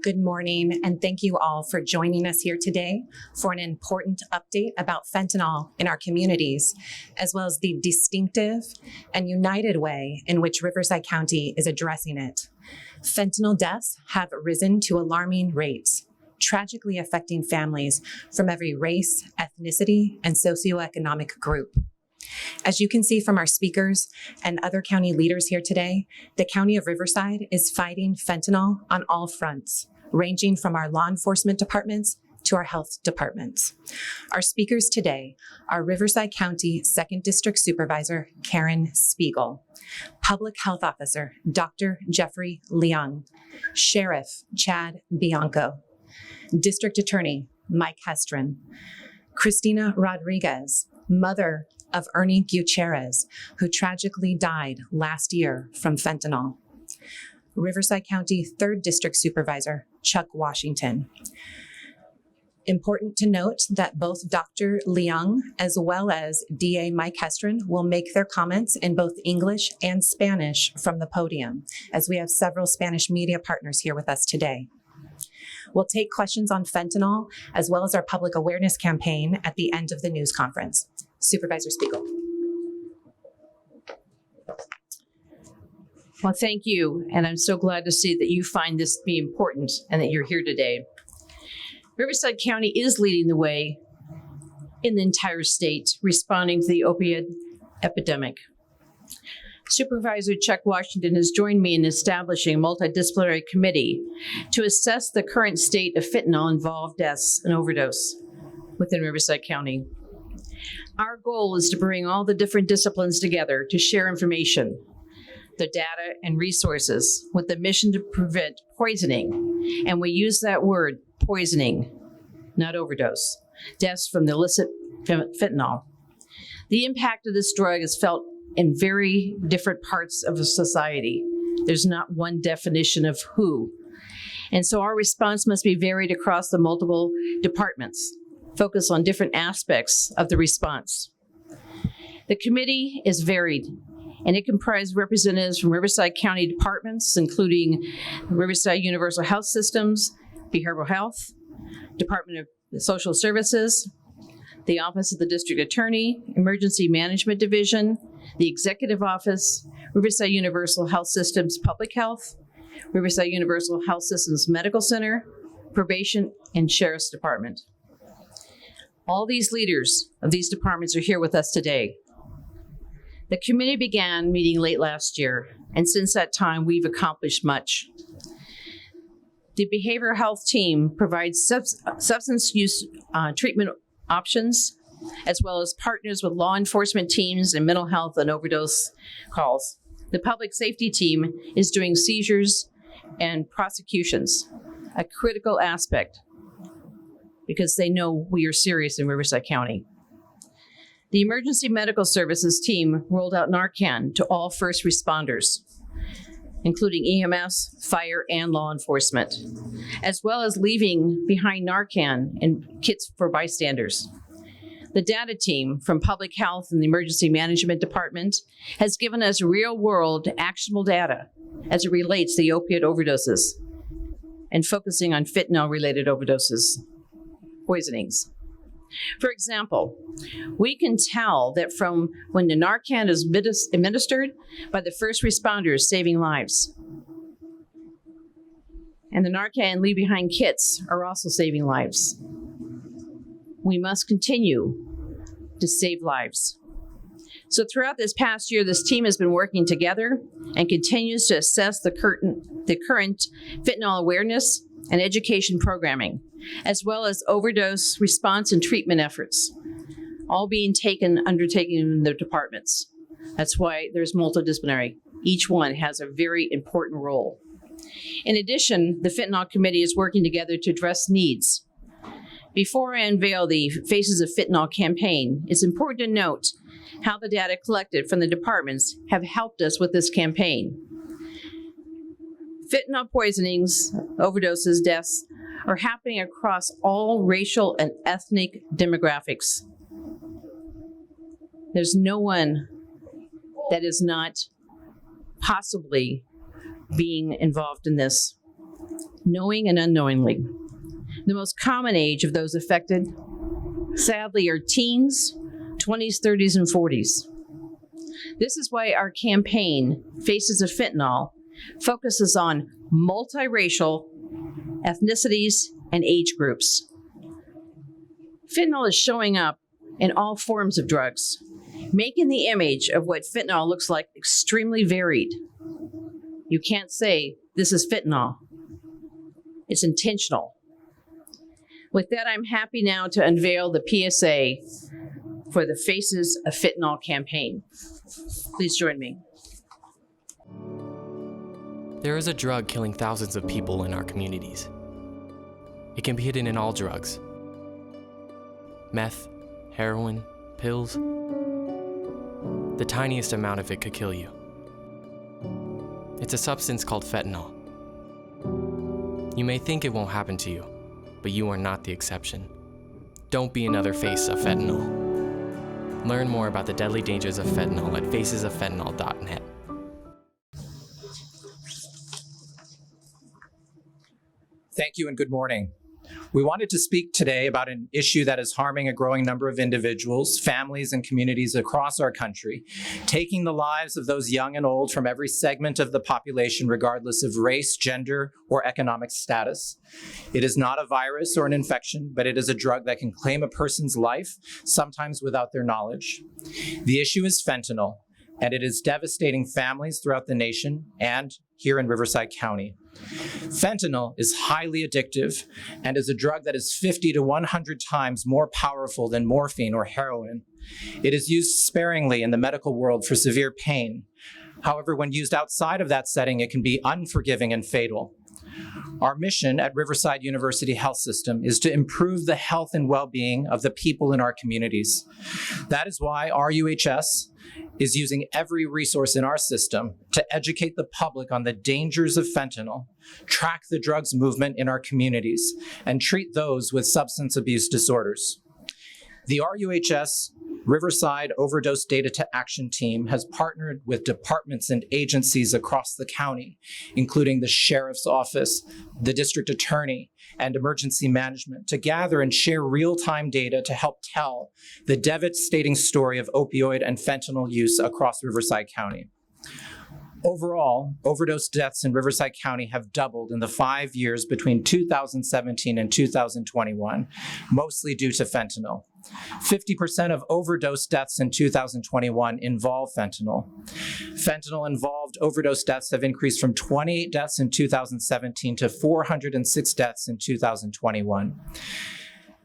Good morning, and thank you all for joining us here today for an important update about fentanyl in our communities, as well as the distinctive and united way in which Riverside County is addressing it. Fentanyl deaths have risen to alarming rates, tragically affecting families from every race, ethnicity, and socioeconomic group. As you can see from our speakers and other county leaders here today, the County of Riverside is fighting fentanyl on all fronts, ranging from our law enforcement departments to our health departments. Our speakers today are Riverside County 2nd District Supervisor Karen Spiegel, Public Health Officer Dr. Jeffrey Leung, Sheriff Chad Bianco, District Attorney Mike Hestrin, Christina Rodriguez, mother of Ernie Gutierrez, who tragically died last year from fentanyl, Riverside County 3rd District Supervisor Chuck Washington. Important to note that both Dr. Leung as well as DA Mike Hestrin will make their comments in both English and Spanish from the podium, as we have several Spanish media partners here with us today. We'll take questions on fentanyl as well as our public awareness campaign at the end of the news conference. Supervisor Spiegel. Well, thank you, and I'm so glad to see that you find this to be important and that you're here today. Riverside County is leading the way in the entire state responding to the opioid epidemic. Supervisor Chuck Washington has joined me in establishing a multidisciplinary committee to assess the current state of fentanyl-involved deaths and overdose within Riverside County. Our goal is to bring all the different disciplines together to share information, the data and resources with the mission to prevent poisoning. And we use that word, poisoning, not overdose, deaths from the illicit fentanyl. The impact of this drug is felt in very different parts of the society. There's not one definition of who. And so our response must be varied across the multiple departments, focus on different aspects of the response. The committee is varied, and it comprises representatives from Riverside County departments, including Riverside Universal Health Systems, Behavioral Health, Department of Social Services, the Office of the District Attorney, Emergency Management Division, the Executive Office, Riverside Universal Health Systems Public Health, Riverside Universal Health Systems Medical Center, Probation, and Sheriff's Department. All these leaders of these departments are here with us today. The committee began meeting late last year, and since that time, we've accomplished much. The behavioral health team provides substance use treatment options, as well as partners with law enforcement teams and mental health and overdose calls. The public safety team is doing seizures and prosecutions, a critical aspect, because they know we are serious in Riverside County. The Emergency Medical Services team rolled out Narcan to all first responders, including EMS, fire, and law enforcement, as well as leaving behind Narcan and kits for bystanders. The data team from Public Health and the Emergency Management Department has given us real-world actionable data as it relates to the opioid overdoses and focusing on fentanyl-related overdoses, poisonings. For example, we can tell that from when the Narcan is administered by the first responders saving lives. And the Narcan leave behind kits are also saving lives. We must continue to save lives. So throughout this past year, this team has been working together and continues to assess the current fentanyl awareness and education programming, as well as overdose response and treatment efforts, all being undertaken in the departments. That's why there's multidisciplinary. Each one has a very important role. In addition, the Fentanyl Committee is working together to address needs. Before I unveil the Faces of Fentanyl campaign, it's important to note how the data collected from the departments have helped us with this campaign. Fentanyl poisonings, overdoses, deaths are happening across all racial and ethnic demographics. There's no one that is not possibly being involved in this. knowing and unknowingly. The most common age of those affected, sadly, are teens, 20s, 30s, and 40s. This is why our campaign, Faces of Fentanyl, focuses on multiracial ethnicities and age groups. Fentanyl is showing up in all forms of drugs, making the image of what fentanyl looks like extremely varied. You can't say, this is fentanyl. It's intentional. With that, I'm happy now to unveil the PSA for the Faces of Fentanyl campaign. Please join me. There is a drug killing thousands of people in our communities. It can be hidden in all drugs. Meth, heroin, pills. The tiniest amount of it could kill you. It's a substance called fentanyl. You may think it won't happen to you, but you are not the exception. Don't be another face of fentanyl. Learn more about the deadly dangers of fentanyl at facesoffentanyl.net. Thank you and good morning. We wanted to speak today about an issue that is harming a growing number of individuals, families, and communities across our country, taking the lives of those young and old from every segment of the population, regardless of race, gender, or economic status. It is not a virus or an infection, but it is a drug that can claim a person's life, sometimes without their knowledge. The issue is fentanyl, and it is devastating families throughout the nation and here in Riverside County. Fentanyl is highly addictive and is a drug that is 50 to 100 times more powerful than morphine or heroin. It is used sparingly in the medical world for severe pain. However, when used outside of that setting, it can be unforgiving and fatal. Our mission at Riverside University Health System is to improve the health and well-being of the people in our communities. That is why RUHS is using every resource in our system to educate the public on the dangers of fentanyl, track the drugs movement in our communities, and treat those with substance abuse disorders. The RUHS Riverside Overdose Data to Action Team has partnered with departments and agencies across the county, including the Sheriff's Office, the District Attorney, and Emergency Management, to gather and share real-time data to help tell the devastating story of opioid and fentanyl use across Riverside County. Overall, overdose deaths in Riverside County have doubled in the 5 years between 2017 and 2021, mostly due to fentanyl. 50% of overdose deaths in 2021 involve fentanyl. Fentanyl-involved overdose deaths have increased from 28 deaths in 2017 to 406 deaths in 2021.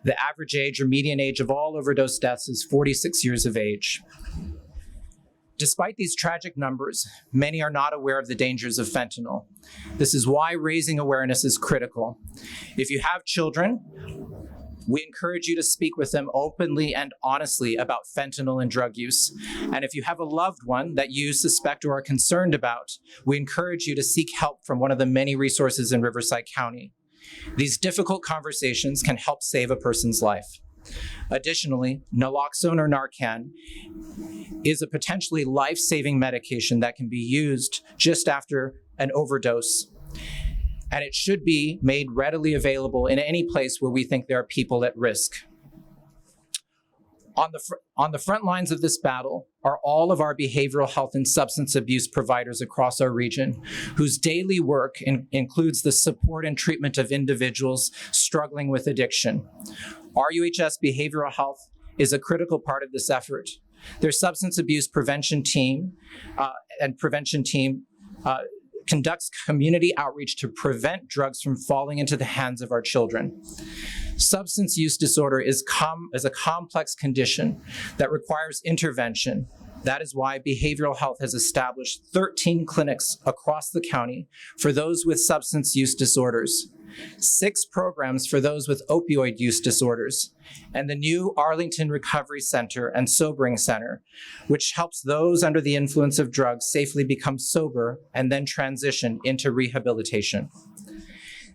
The average age or median age of all overdose deaths is 46 years of age. Despite these tragic numbers, many are not aware of the dangers of fentanyl. This is why raising awareness is critical. If you have children, we encourage you to speak with them openly and honestly about fentanyl and drug use. And if you have a loved one that you suspect or are concerned about, we encourage you to seek help from one of the many resources in Riverside County. These difficult conversations can help save a person's life. Additionally, naloxone or Narcan is a potentially life-saving medication that can be used just after an overdose. And it should be made readily available in any place where we think there are people at risk. On the front lines of this battle are all of our behavioral health and substance abuse providers across our region, whose daily work includes the support and treatment of individuals struggling with addiction. RUHS Behavioral Health is a critical part of this effort. Their substance abuse prevention team conducts community outreach to prevent drugs from falling into the hands of our children. Substance use disorder is a complex condition that requires intervention. That is why behavioral health has established 13 clinics across the county for those with substance use disorders, 6 programs for those with opioid use disorders, and the new Arlington Recovery Center and Sobering Center, which helps those under the influence of drugs safely become sober and then transition into rehabilitation.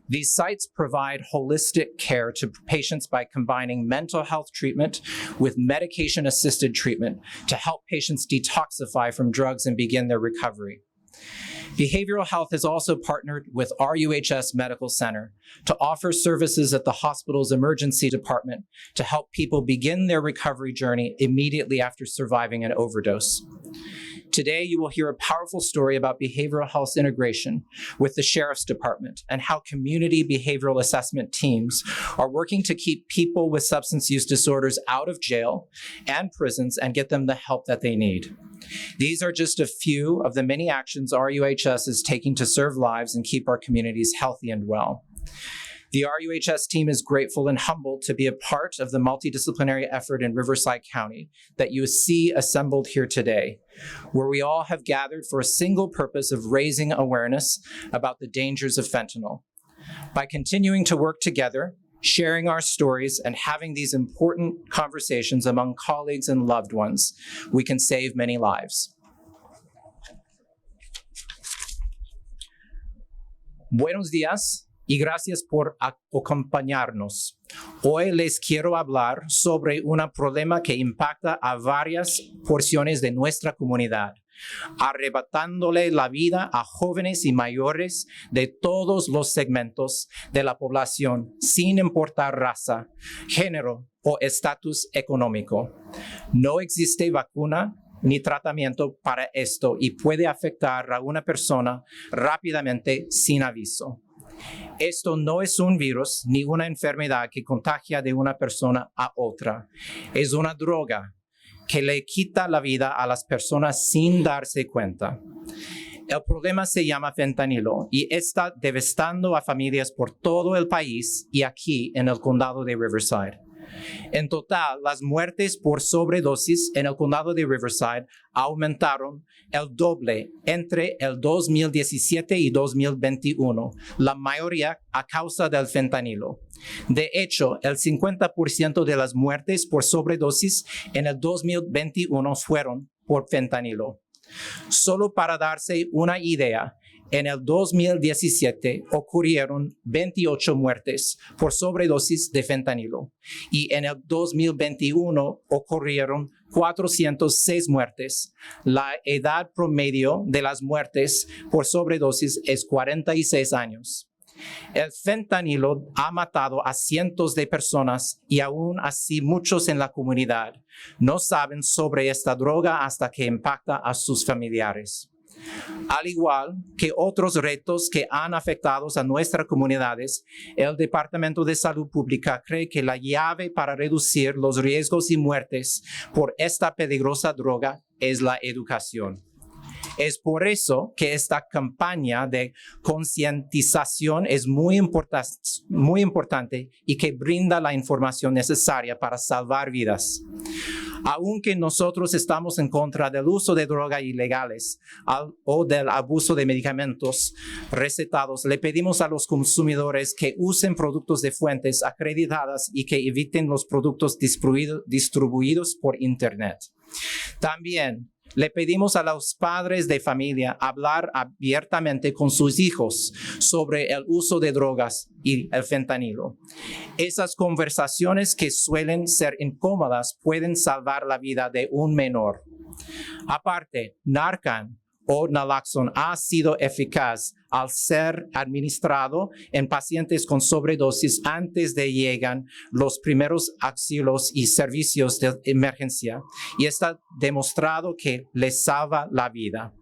These sites provide holistic care to patients by combining mental health treatment with medication-assisted treatment to help patients detoxify from drugs and begin their recovery. Behavioral Health has also partnered with RUHS Medical Center to offer services at the hospital's emergency department to help people begin their recovery journey immediately after surviving an overdose. Today, you will hear a powerful story about behavioral health integration with the Sheriff's Department and how community behavioral assessment teams are working to keep people with substance use disorders out of jail and prisons and get them the help that they need. These are just a few of the many actions RUHS is taking to serve lives and keep our communities healthy and well. The RUHS team is grateful and humbled to be a part of the multidisciplinary effort in Riverside County that you see assembled here today, where we all have gathered for a single purpose of raising awareness about the dangers of fentanyl. By continuing to work together, sharing our stories, and having these important conversations among colleagues and loved ones, we can save many lives. Buenos días. Y gracias por acompañarnos. Hoy les quiero hablar sobre un problema que impacta a varias porciones de nuestra comunidad, arrebatándole la vida a jóvenes y mayores de todos los segmentos de la población, sin importar raza, género o estatus económico. No existe vacuna ni tratamiento para esto y puede afectar a una persona rápidamente sin aviso. Esto no es un virus ni una enfermedad que contagia de una persona a otra. Es una droga que le quita la vida a las personas sin darse cuenta. El problema se llama fentanilo y está devastando a familias por todo el país y aquí en el condado de Riverside. En total, las muertes por sobredosis en el condado de Riverside aumentaron el doble entre el 2017 y 2021, la mayoría a causa del fentanilo. De hecho, el 50% de las muertes por sobredosis en el 2021 fueron por fentanilo. Solo para darse una idea, en el 2017 ocurrieron 28 muertes por sobredosis de fentanilo y en el 2021 ocurrieron 406 muertes. La edad promedio de las muertes por sobredosis es 46 años. El fentanilo ha matado a cientos de personas y aún así muchos en la comunidad no saben sobre esta droga hasta que impacta a sus familiares. Al igual que otros retos que han afectado a nuestras comunidades, el Departamento de Salud Pública cree que la llave para reducir los riesgos y muertes por esta peligrosa droga es la educación. Es por eso que esta campaña de concientización es muy importante y que brinda la información necesaria para salvar vidas. Aunque nosotros estamos en contra del uso de drogas ilegales o del abuso de medicamentos recetados, le pedimos a los consumidores que usen productos de fuentes acreditadas y que eviten los productos distribuidos por Internet. También le pedimos a los padres de familia hablar abiertamente con sus hijos sobre el uso de drogas y el fentanilo. Esas conversaciones que suelen ser incómodas pueden salvar la vida de un menor. Aparte, Narcan o naloxone ha sido eficaz al ser administrado en pacientes con sobredosis antes de llegar los primeros auxilios y servicios de emergencia y está demostrado que les salva la vida.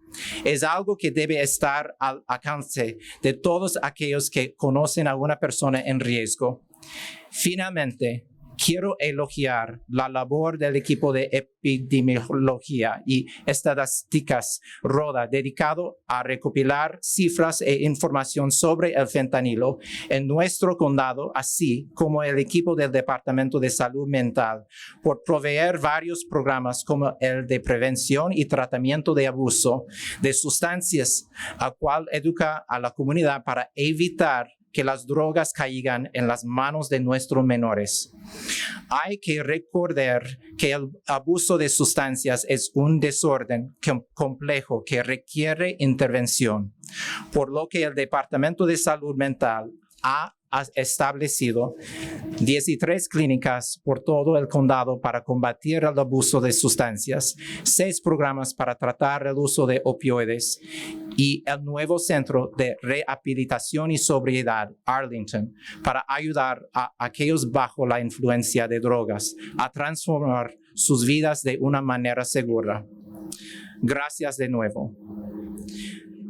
Es algo que debe estar al alcance de todos aquellos que conocen a una persona en riesgo. Finalmente, quiero elogiar la labor del equipo de epidemiología y estadísticas RODA dedicado a recopilar cifras e información sobre el fentanilo en nuestro condado, así como el equipo del Departamento de Salud Mental por proveer varios programas como el de prevención y tratamiento de abuso de sustancias, al cual educa a la comunidad para evitar que las drogas caigan en las manos de nuestros menores. Hay que recordar que el abuso de sustancias es un desorden complejo que requiere intervención, por lo que el Departamento de Salud Mental ha establecido 13 clínicas por todo el condado para combatir el abuso de sustancias, 6 programas para tratar el uso de opioides y el nuevo Centro de Rehabilitación y Sobriedad Arlington para ayudar a aquellos bajo la influencia de drogas a transformar sus vidas de una manera segura. Gracias de nuevo.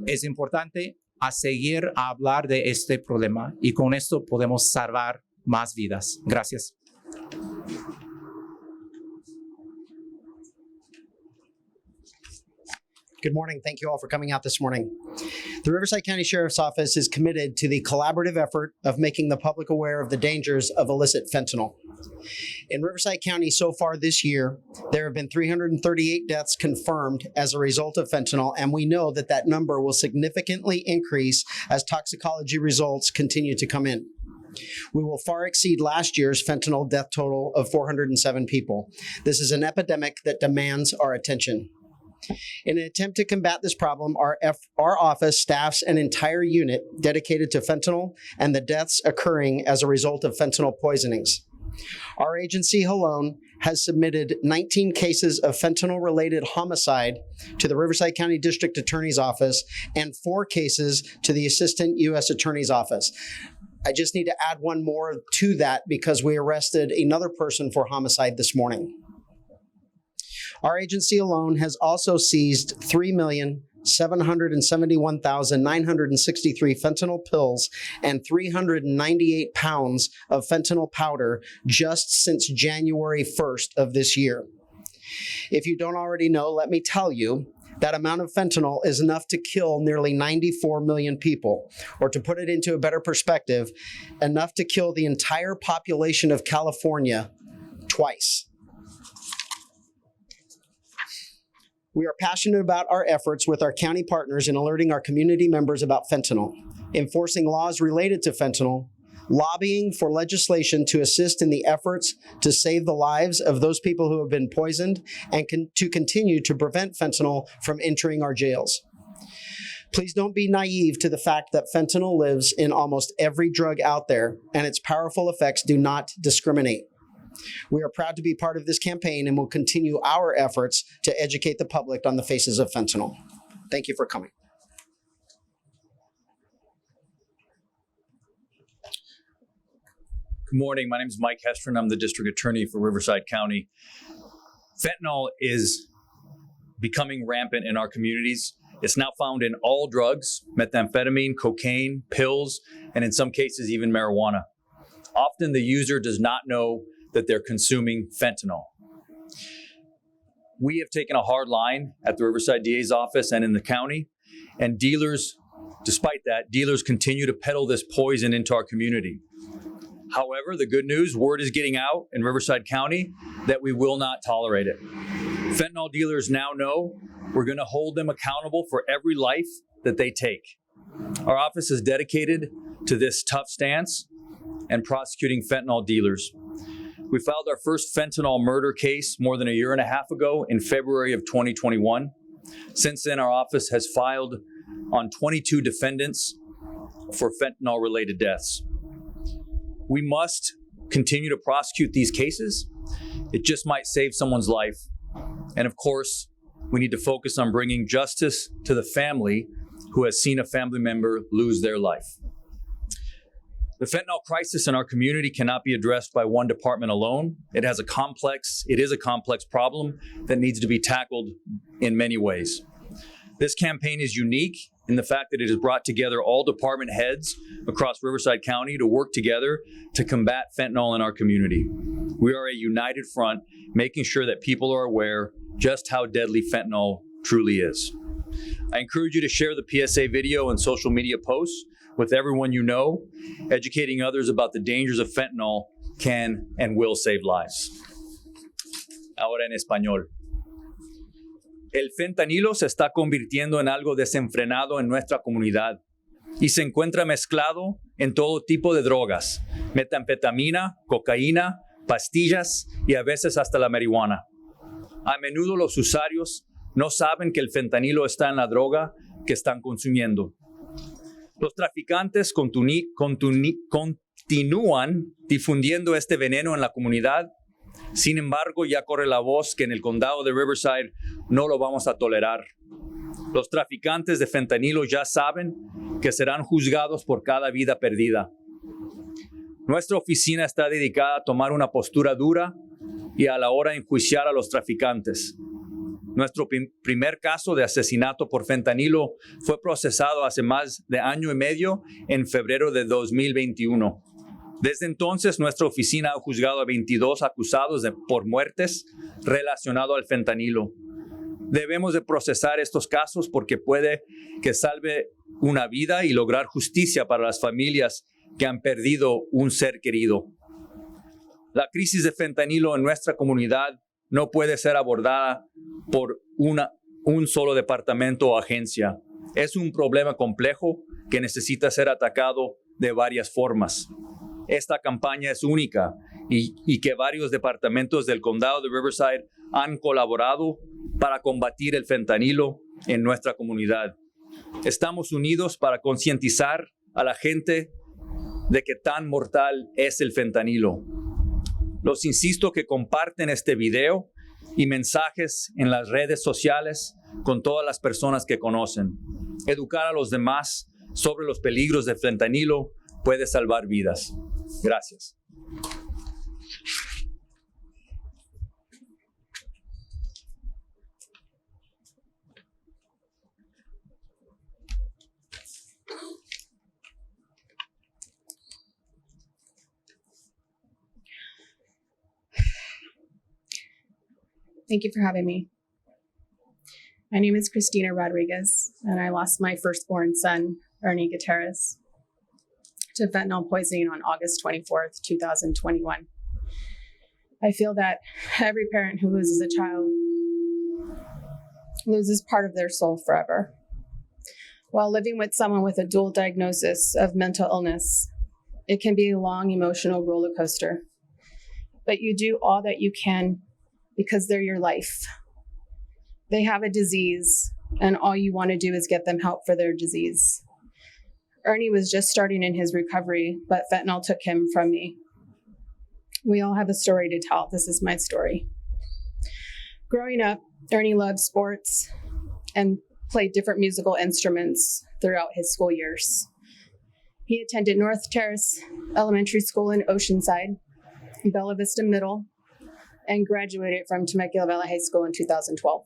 Es importante a seguir a hablar de este problema y con esto podemos salvar más vidas. Gracias. Good morning. Thank you all for coming out this morning. The Riverside County Sheriff's Office is committed to the collaborative effort of making the public aware of the dangers of illicit fentanyl. In Riverside County so far this year, there have been 338 deaths confirmed as a result of fentanyl, and we know that that number will significantly increase as toxicology results continue to come in. We will far exceed last year's fentanyl death total of 407 people. This is an epidemic that demands our attention. In an attempt to combat this problem, our office staffs an entire unit dedicated to fentanyl and the deaths occurring as a result of fentanyl poisonings. Our agency alone has submitted 19 cases of fentanyl-related homicide to the Riverside County District Attorney's Office and 4 cases to the Assistant U.S. Attorney's Office. I just need to add one more to that because we arrested another person for homicide this morning. Our agency alone has also seized 3,771,963 fentanyl pills and 398 pounds of fentanyl powder just since January 1st of this year. If you don't already know, let me tell you, that amount of fentanyl is enough to kill nearly 94 million people, or to put it into a better perspective, enough to kill the entire population of California twice. We are passionate about our efforts with our county partners in alerting our community members about fentanyl, enforcing laws related to fentanyl, lobbying for legislation to assist in the efforts to save the lives of those people who have been poisoned, and to continue to prevent fentanyl from entering our jails. Please don't be naive to the fact that fentanyl lives in almost every drug out there, and its powerful effects do not discriminate. We are proud to be part of this campaign and will continue our efforts to educate the public on the faces of fentanyl. Thank you for coming. Good morning. My name is Mike Hestron. I'm the District Attorney for Riverside County. Fentanyl is becoming rampant in our communities. It's now found in all drugs, methamphetamine, cocaine, pills, and in some cases even marijuana. Often the user does not know that they're consuming fentanyl. We have taken a hard line at the Riverside DA's office and in the county, and dealers, despite that, dealers continue to peddle this poison into our community. However, the good news, word is getting out in Riverside County that we will not tolerate it. Fentanyl dealers now know we're going to hold them accountable for every life that they take. Our office is dedicated to this tough stance and prosecuting fentanyl dealers. We filed our first fentanyl murder case more than a year and a half ago in February of 2021. Since then, our office has filed on 22 defendants for fentanyl-related deaths. We must continue to prosecute these cases. It just might save someone's life. And of course, we need to focus on bringing justice to the family who has seen a family member lose their life. The fentanyl crisis in our community cannot be addressed by one department alone. It is a complex problem that needs to be tackled in many ways. This campaign is unique in the fact that it has brought together all department heads across Riverside County to work together to combat fentanyl in our community. We are a united front, making sure that people are aware just how deadly fentanyl truly is. I encourage you to share the PSA video and social media posts with everyone you know. Educating others about the dangers of fentanyl can and will save lives. Ahora en español. El fentanilo se está convirtiendo en algo desenfrenado en nuestra comunidad y se encuentra mezclado en todo tipo de drogas, metanfetamina, cocaína, pastillas y a veces hasta la marihuana. A menudo los usuarios no saben que el fentanilo está en la droga que están consumiendo. Los traficantes continúan difundiendo este veneno en la comunidad. Sin embargo, ya corre la voz que en el condado de Riverside no lo vamos a tolerar. Los traficantes de fentanilo ya saben que serán juzgados por cada vida perdida. Nuestra oficina está dedicada a tomar una postura dura y a la hora de enjuiciar a los traficantes. Nuestro primer caso de asesinato por fentanilo fue procesado hace más de año y medio en febrero de 2021. Desde entonces, nuestra oficina ha juzgado a 22 acusados por muertes relacionadas al fentanilo. Debemos de procesar estos casos porque puede que salve una vida y lograr justicia para las familias que han perdido un ser querido. La crisis de fentanilo en nuestra comunidad no puede ser abordada por un solo departamento o agencia. Es un problema complejo que necesita ser atacado de varias formas. Esta campaña es única y que varios departamentos del condado de Riverside han colaborado para combatir el fentanilo en nuestra comunidad. Estamos unidos para concientizar a la gente de que tan mortal es el fentanilo. Los insisto que comparten este video y mensajes en las redes sociales con todas las personas que conocen. Educar a los demás sobre los peligros del fentanilo puede salvar vidas. Gracias. Thank you for having me. My name is Christina Rodriguez, and I lost my firstborn son, Ernie Gutierrez, to fentanyl poisoning on August 24th, 2021. I feel that every parent who loses a child loses part of their soul forever. While living with someone with a dual diagnosis of mental illness, it can be a long emotional roller coaster. But you do all that you can because they're your life. They have a disease, and all you want to do is get them help for their disease. Ernie was just starting in his recovery, but fentanyl took him from me. We all have a story to tell. This is my story. Growing up, Ernie loved sports and played different musical instruments throughout his school years. He attended North Terrace Elementary School in Oceanside, Bella Vista Middle, and graduated from Temecula Valley High School in 2012.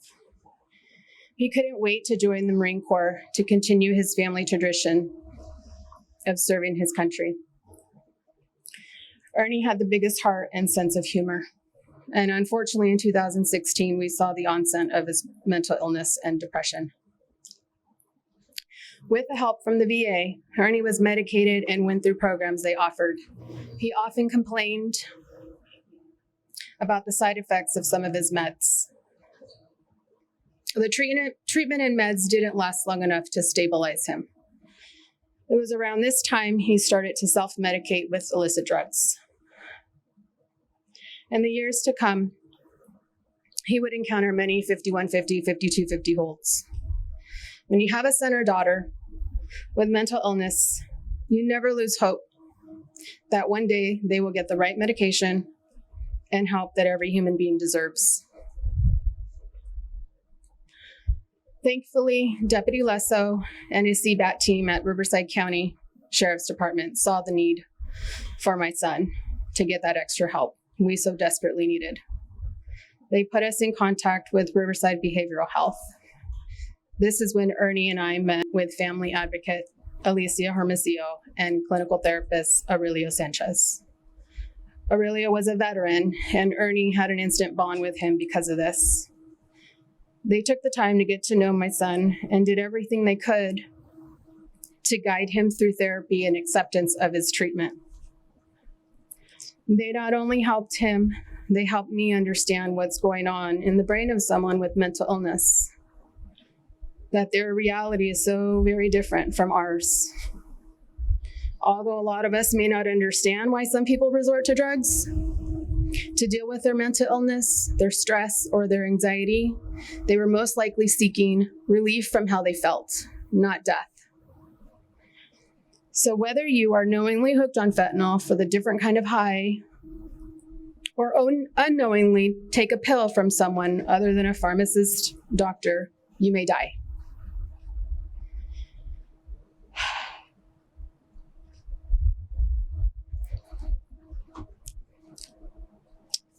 He couldn't wait to join the Marine Corps to continue his family tradition of serving his country. Ernie had the biggest heart and sense of humor. And unfortunately, in 2016, we saw the onset of his mental illness and depression. With the help from the VA, Ernie was medicated and went through programs they offered. He often complained about the side effects of some of his meds. The treatment and meds didn't last long enough to stabilize him. It was around this time he started to self-medicate with illicit drugs. In the years to come, he would encounter many 5150, 5250 holds. When you have a son or daughter with mental illness, you never lose hope that one day they will get the right medication and help that every human being deserves. Thankfully, Deputy Lesso and his CBAT team at Riverside County Sheriff's Department saw the need for my son to get that extra help we so desperately needed. They put us in contact with Riverside Behavioral Health. This is when Ernie and I met with family advocate Alicia Hermosillo and clinical therapist Aurelio Sanchez. Aurelio was a veteran, and Ernie had an instant bond with him because of this. They took the time to get to know my son and did everything they could to guide him through therapy and acceptance of his treatment. They not only helped him, they helped me understand what's going on in the brain of someone with mental illness, that their reality is so very different from ours. Although a lot of us may not understand why some people resort to drugs to deal with their mental illness, their stress, or their anxiety, they were most likely seeking relief from how they felt, not death. So whether you are knowingly hooked on fentanyl for the different kind of high, or unknowingly take a pill from someone other than a pharmacist, doctor, you may die.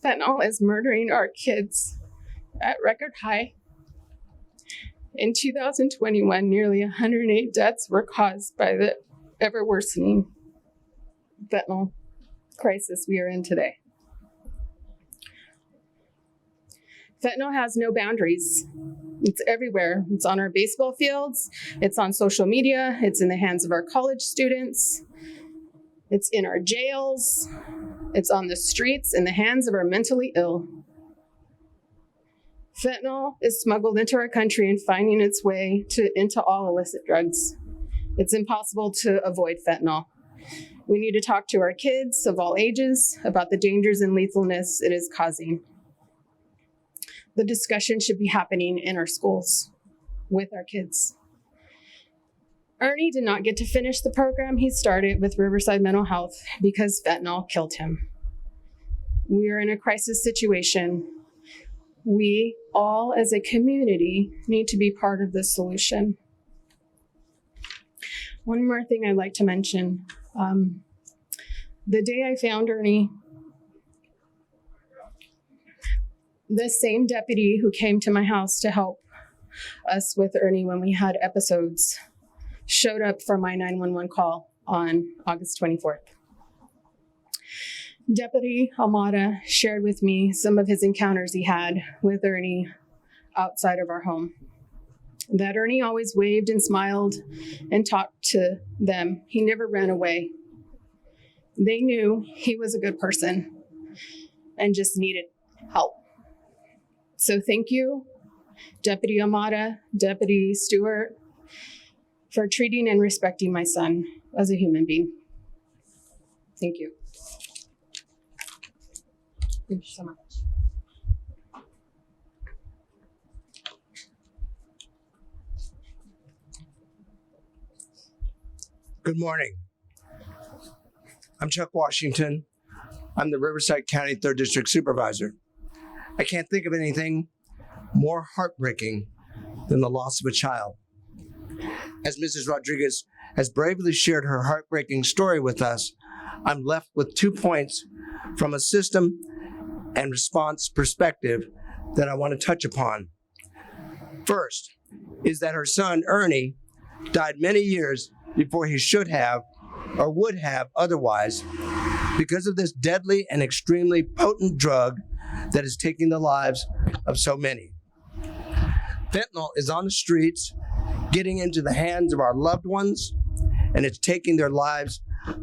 Fentanyl is murdering our kids at record high. In 2021, nearly 108 deaths were caused by the ever worsening fentanyl crisis we are in today. Fentanyl has no boundaries. It's everywhere. It's on our baseball fields. It's on social media. It's in the hands of our college students. It's in our jails. It's on the streets, in the hands of our mentally ill. Fentanyl is smuggled into our country and finding its way into all illicit drugs. It's impossible to avoid fentanyl. We need to talk to our kids of all ages about the dangers and lethalness it is causing. The discussion should be happening in our schools with our kids. Ernie did not get to finish the program he started with Riverside Mental Health because fentanyl killed him. We are in a crisis situation. We all as a community need to be part of the solution. One more thing I'd like to mention. The day I found Ernie, the same deputy who came to my house to help us with Ernie when we had episodes showed up for my 911 call on August 24th. Deputy Almada shared with me some of his encounters he had with Ernie outside of our home. That Ernie always waved and smiled and talked to them. He never ran away. They knew he was a good person and just needed help. So thank you, Deputy Almada, Deputy Stewart, for treating and respecting my son as a human being. Thank you. Thank you so much. Good morning. I'm Chuck Washington. I'm the Riverside County 3rd District Supervisor. I can't think of anything more heartbreaking than the loss of a child. As Mrs. Rodriguez has bravely shared her heartbreaking story with us, I'm left with 2 points from a system and response perspective that I want to touch upon. First is that her son, Ernie, died many years before he should have or would have otherwise because of this deadly and extremely potent drug that is taking the lives of so many. Fentanyl is on the streets, getting into the hands of our loved ones, and it's taking their lives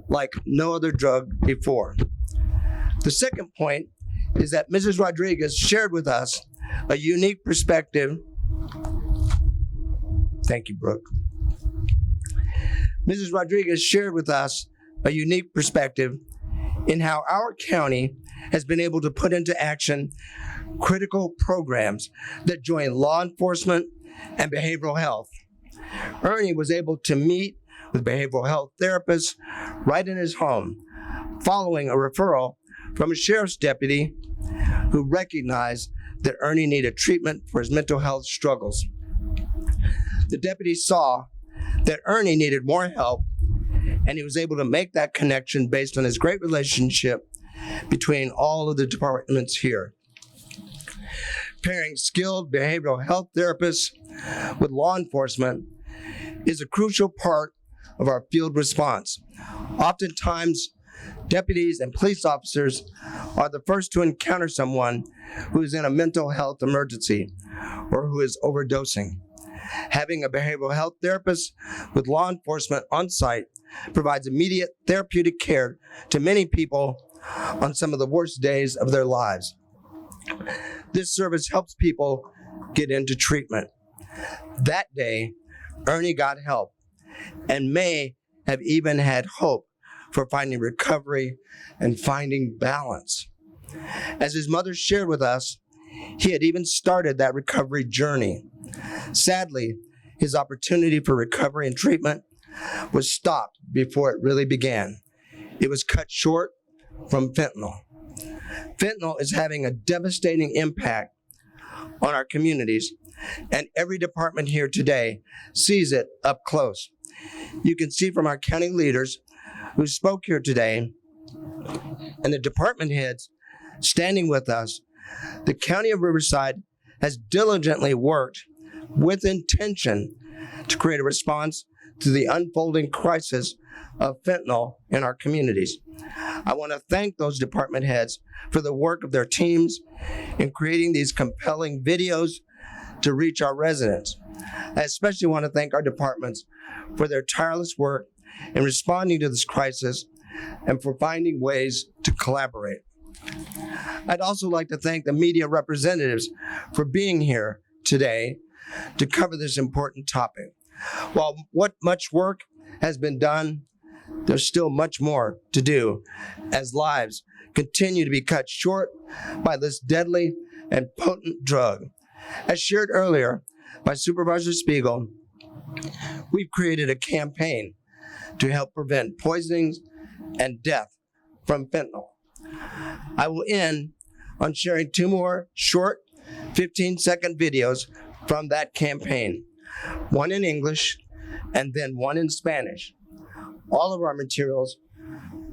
like no other drug before. The second point is that Mrs. Rodriguez shared with us a unique perspective. Thank you, Brooke. Mrs. Rodriguez shared with us a unique perspective in how our county has been able to put into action critical programs that join law enforcement and behavioral health. Ernie was able to meet with behavioral health therapists right in his home, following a referral from a sheriff's deputy who recognized that Ernie needed treatment for his mental health struggles. The deputy saw that Ernie needed more help, and he was able to make that connection based on his great relationship between all of the departments here. Pairing skilled behavioral health therapists with law enforcement is a crucial part of our field response. Oftentimes, deputies and police officers are the first to encounter someone who is in a mental health emergency or who is overdosing. Having a behavioral health therapist with law enforcement on site provides immediate therapeutic care to many people on some of the worst days of their lives. This service helps people get into treatment. That day, Ernie got help and may have even had hope for finding recovery and finding balance. As his mother shared with us, he had even started that recovery journey. Sadly, his opportunity for recovery and treatment was stopped before it really began. It was cut short from fentanyl. Fentanyl is having a devastating impact on our communities, and every department here today sees it up close. You can see from our county leaders who spoke here today and the department heads standing with us, the County of Riverside has diligently worked with intention to create a response to the unfolding crisis of fentanyl in our communities. I want to thank those department heads for the work of their teams in creating these compelling videos to reach our residents. I especially want to thank our departments for their tireless work in responding to this crisis and for finding ways to collaborate. I'd also like to thank the media representatives for being here today to cover this important topic. While much work has been done, there's still much more to do as lives continue to be cut short by this deadly and potent drug. As shared earlier by Supervisor Spiegel, we've created a campaign to help prevent poisonings and death from fentanyl. I will end on sharing two more short 15-second videos from that campaign, one in English and then one in Spanish. All of our materials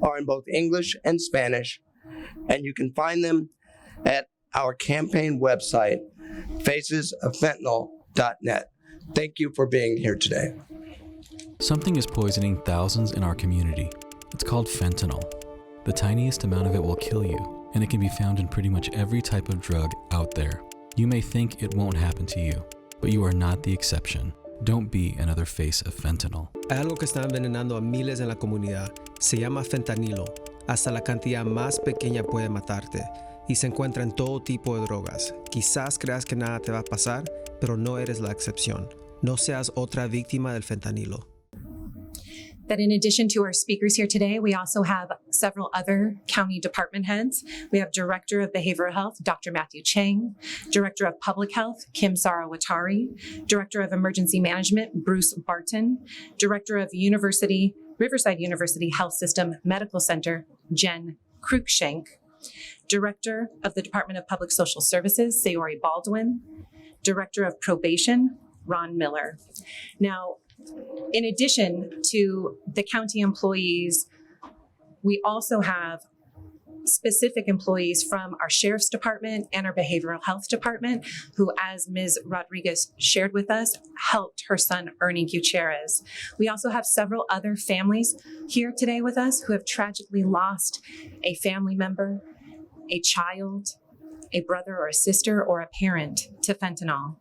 are in both English and Spanish, and you can find them at our campaign website, facesoffentanyl.net. Thank you for being here today. Something is poisoning thousands in our community. It's called fentanyl. The tiniest amount of it will kill you, and it can be found in pretty much every type of drug out there. You may think it won't happen to you, but you are not the exception. Don't be another face of fentanyl. Hay algo que está envenenando a miles en la comunidad. Se llama fentanilo. Hasta la cantidad más pequeña puede matarte y se encuentra en todo tipo de drogas. Quizás creas que nada te va a pasar, pero no eres la excepción. No seas otra víctima del fentanilo. That in addition to our speakers here today, we also have several other county department heads. We have Director of Behavioral Health, Dr. Matthew Chang, Director of Public Health, Kim Sarawatari, Director of Emergency Management, Bruce Barton, Director of Riverside University Health System Medical Center, Jen Cruikshank, Director of the Department of Public Social Services, Sayori Baldwin, Director of Probation, Ron Miller. Now, in addition to the county employees, we also have specific employees from our Sheriff's Department and our Behavioral Health Department who, as Ms. Rodriguez shared with us, helped her son, Ernie Gutierrez. We also have several other families here today with us who have tragically lost a family member, a child, a brother or a sister, or a parent to fentanyl.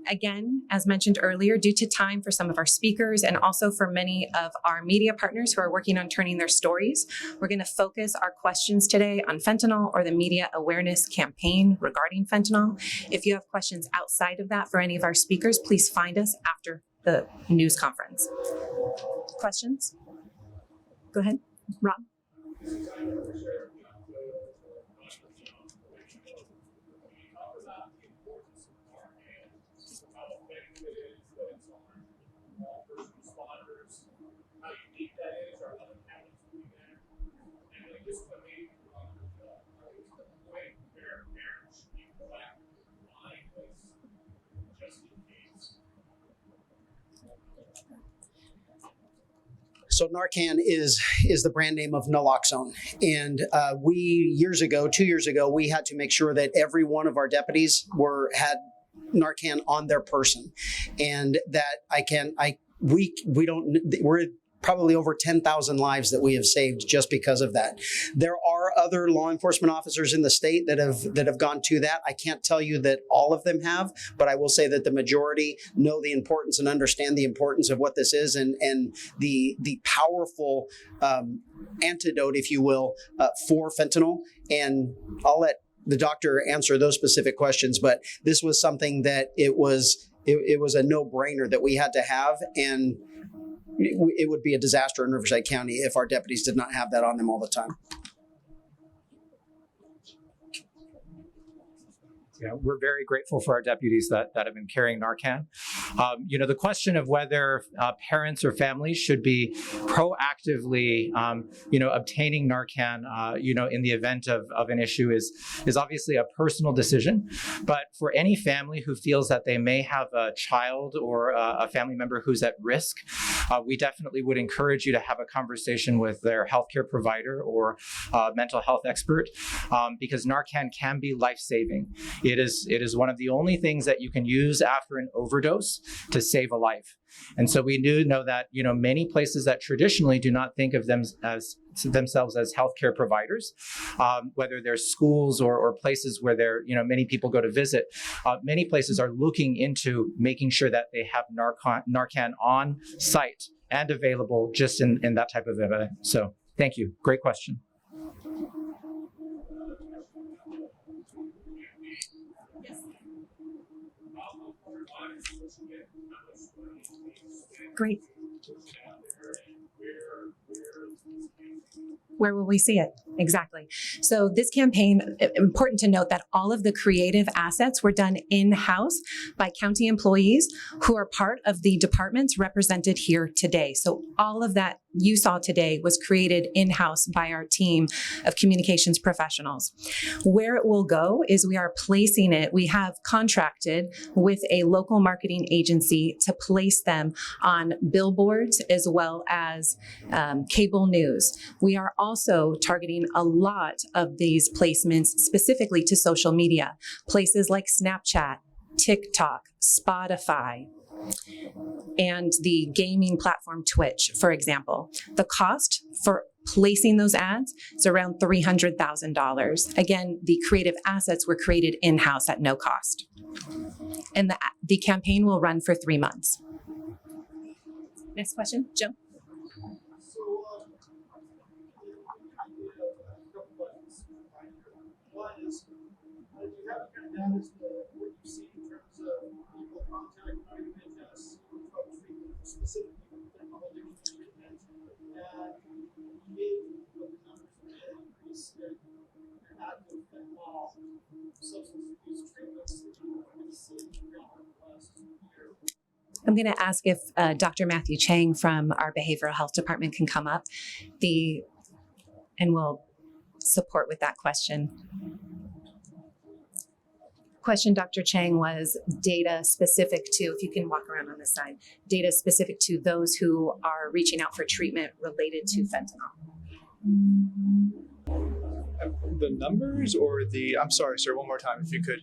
Again, as mentioned earlier, due to time for some of our speakers and also for many of our media partners who are working on turning their stories, we're going to focus our questions today on fentanyl or the media awareness campaign regarding fentanyl. If you have questions outside of that for any of our speakers, please find us after the news conference. Questions? Go ahead, Rob. So Narcan is the brand name of naloxone. And we 2 years ago, we had to make sure that every one of our deputies had Narcan on their person. And that we're probably over 10,000 lives that we have saved just because of that. There are other law enforcement officers in the state that have gone to that. I can't tell you that all of them have, but I will say that the majority know the importance and understand the importance of what this is and the powerful antidote, if you will, for fentanyl. And I'll let the doctor answer those specific questions, but this was something that it was a no-brainer that we had to have, and it would be a disaster in Riverside County if our deputies did not have that on them all the time. We're very grateful for our deputies that have been carrying Narcan. The question of whether parents or families should be proactively, obtaining Narcan, in the event of an issue is obviously a personal decision. But for any family who feels that they may have a child or a family member who's at risk, we definitely would encourage you to have a conversation with their healthcare provider or mental health expert, because Narcan can be life-saving. It is one of the only things that you can use after an overdose to save a life. And so we do know that, many places that traditionally do not think of themselves as healthcare providers, whether they're schools or places where many people go to visit, many places are looking into making sure that they have Narcan on site and available just in that type of event. So thank you. Great question. Great. Where will we see it? Exactly. So this campaign, important to note that all of the creative assets were done in-house by county employees who are part of the departments represented here today. So all of that you saw today was created in-house by our team of communications professionals. Where it will go is we are placing it, we have contracted with a local marketing agency to place them on billboards as well as cable news. We are also targeting a lot of these placements specifically to social media, places like Snapchat, TikTok, Spotify, and the gaming platform Twitch, for example. The cost for placing those ads is around $300,000. Again, the creative assets were created in-house at no cost. And the campaign will run for 3 months. Next question, Joe. I'm going to ask if Dr. Matthew Chang from our behavioral health department can come up and we'll support with that question. Question, Dr. Chang, was data specific to, if you can walk around on this side, data specific to those who are reaching out for treatment related to fentanyl. The numbers or I'm sorry, sir, one more time if you could.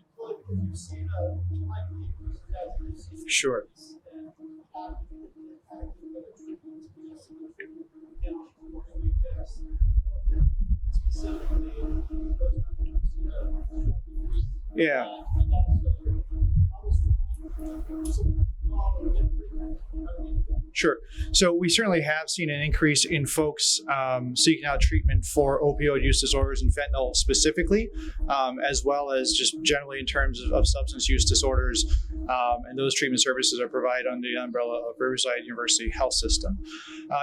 Sure. Yeah. Sure. So we certainly have seen an increase in folks seeking out treatment for opioid use disorders and fentanyl specifically, as well as just generally in terms of substance use disorders. And those treatment services are provided under the umbrella of Riverside University Health System.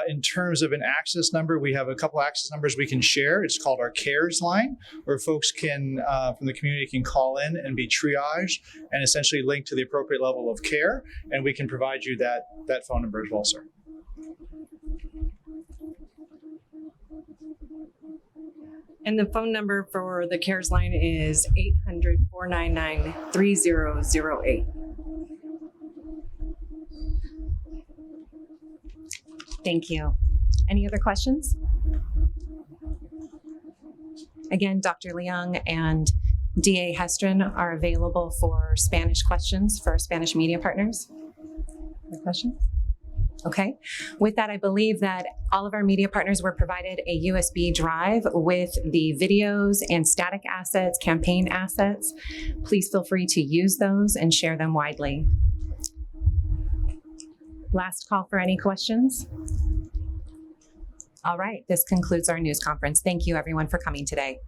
In terms of an access number, we have a couple access numbers we can share. It's called our CARES line, where folks can, from the community, can call in and be triaged and essentially linked to the appropriate level of care. And we can provide you that phone number as well, sir. And the phone number for the CARES line is 800-499-3008. Thank you. Any other questions? Again, Dr. Leung and DA Hestron are available for Spanish questions for our Spanish media partners. Other questions? Okay. With that, I believe that all of our media partners were provided a USB drive with the videos and static assets, campaign assets. Please feel free to use those and share them widely. Last call for any questions. All right. This concludes our news conference. Thank you, everyone, for coming today.